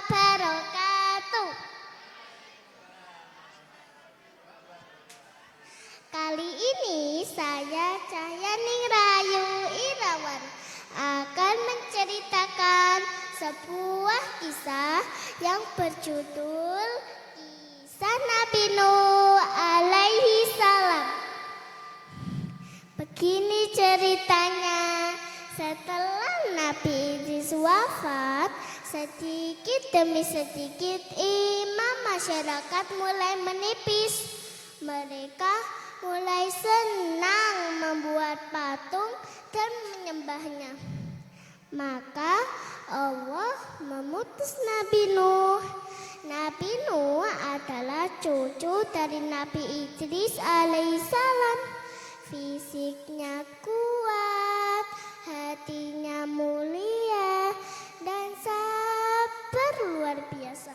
wabarakatuh. Kali ini saya Cahyani Rayu Irawan akan menceritakan sebuah kisah yang berjudul Kisah Nabi Nuh alaihi salam. Begini ceritanya, setelah Nabi Idris wafat, sedikit demi sedikit iman masyarakat mulai menipis. Mereka mulai senang membuat patung dan menyembahnya. Maka Allah memutus Nabi Nuh. Nabi Nuh adalah cucu dari Nabi Idris alaihissalam. Fisiknya kuat, hatinya mulia, dan sabar luar biasa.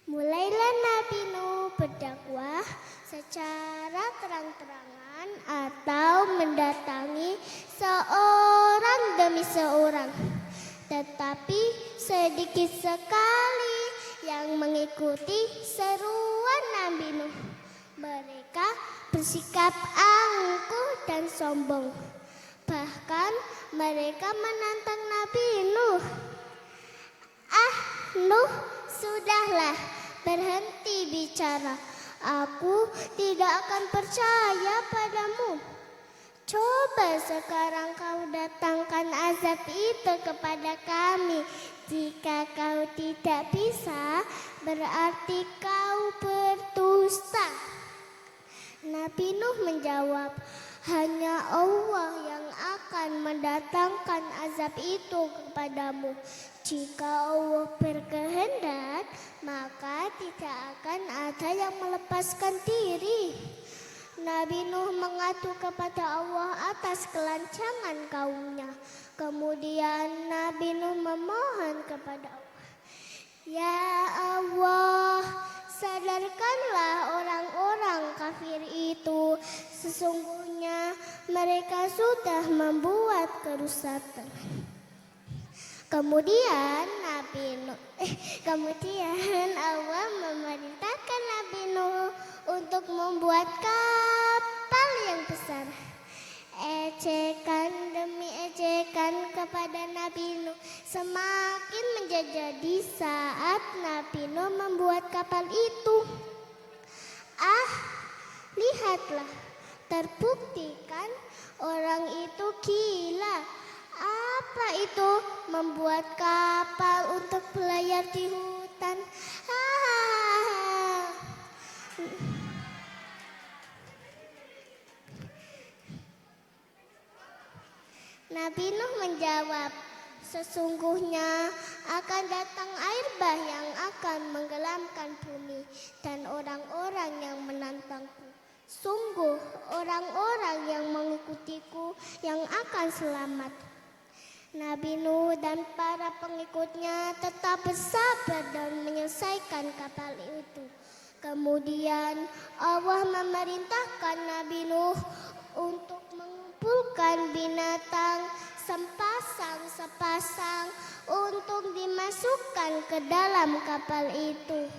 Mulailah Nabi Nuh berdakwah secara terang-terangan atau mendatangi seorang demi seorang. Tetapi sedikit sekali yang mengikuti seruan Nabi Nuh. Mereka bersikap angkuh dan sombong. Bahkan mereka menantang Nabi Nuh. Nuh, sudahlah, berhenti bicara. Aku tidak akan percaya padamu. Coba sekarang kau datangkan azab itu kepada kami. Jika kau tidak bisa, berarti kau berdusta. Nabi Nuh menjawab, hanya Allah yang akan mendatangkan azab itu kepadamu. Jika Allah berkehendak, maka tidak akan ada yang melepaskan diri. Nabi Nuh mengadu kepada Allah atas kelancangan kaumnya. Kemudian Nabi Nuh memohon kepada Allah, ya Allah, sadarkanlah orang-orang kafir itu. Sesungguhnya mereka sudah membuat kerusakan. Kemudian Allah memerintahkan Nabi Nuh untuk membuat kapal yang besar. Ejekan demi ejekan kepada Nabi Nuh semakin menjadi saat Nabi Nuh membuat kapal itu. Lihatlah, terbuktikan orang itu gila. Apa itu membuat kapal untuk berlayar di hutan? Nabi Nuh menjawab, sesungguhnya akan datang air bah yang akan menggelamkan bumi dan orang-orang yang menantangku. Sungguh orang-orang yang mengikutiku yang akan selamat. Nabi Nuh dan para pengikutnya tetap bersabar dan menyelesaikan kapal itu. Kemudian Allah memerintahkan Nabi Nuh untuk mengumpulkan binatang sepasang untuk dimasukkan ke dalam kapal itu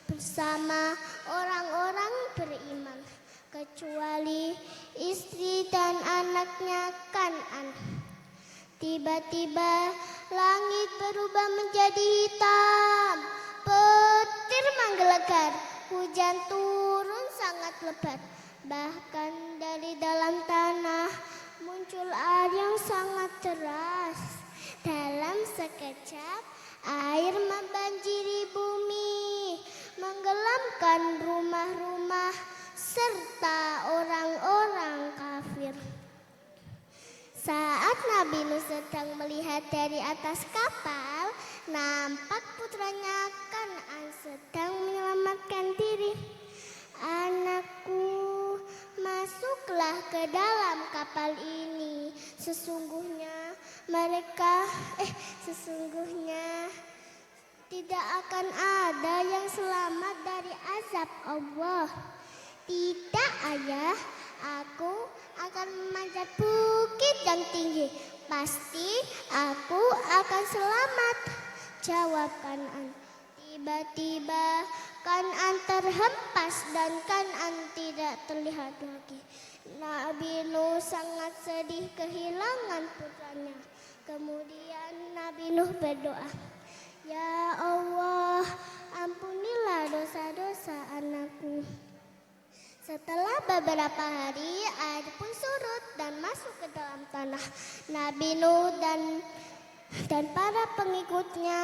bersama orang-orang beriman, kecuali istri dan anaknya Kan'an. Tiba-tiba langit berubah menjadi hitam, petir menggelegar, hujan turun sangat lebat. Bahkan dari dalam tanah muncul air yang sangat deras. Dalam sekejap air membanjiri bumi, menggelamkan rumah-rumah serta orang-orang kafir. Saat Nabi Nuh sedang melihat dari atas kapal, nampak putranya Kan'an sedang menyelamatkan diri. Anakku, masuklah ke dalam kapal ini. Sesungguhnya tidak akan ada yang selamat dari azab Allah. Tidak, ayah, aku akan memanjat bukit yang tinggi. Pasti aku akan selamat. Jawab Kan'an. Tiba-tiba Kan'an terhempas dan Kan'an tidak terlihat lagi. Nabi Nuh sangat sedih kehilangan putranya. Kemudian Nabi Nuh berdoa, "Ya Allah, ampunilah dosa-dosa anakku." Setelah beberapa hari, air pun surut dan masuk ke dalam tanah. Nabi Nuh dan para pengikutnya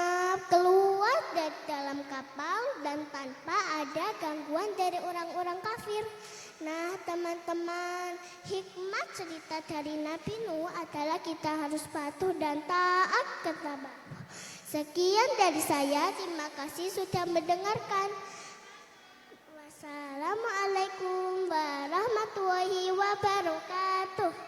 keluar dari dalam kapal dan tanpa ada gangguan dari orang-orang kafir. Nah teman-teman, hikmah cerita dari Nabi Nuh adalah kita harus patuh dan taat kepada Allah. Sekian dari saya, terima kasih sudah mendengarkan. Wassalamualaikum warahmatullahi wabarakatuh.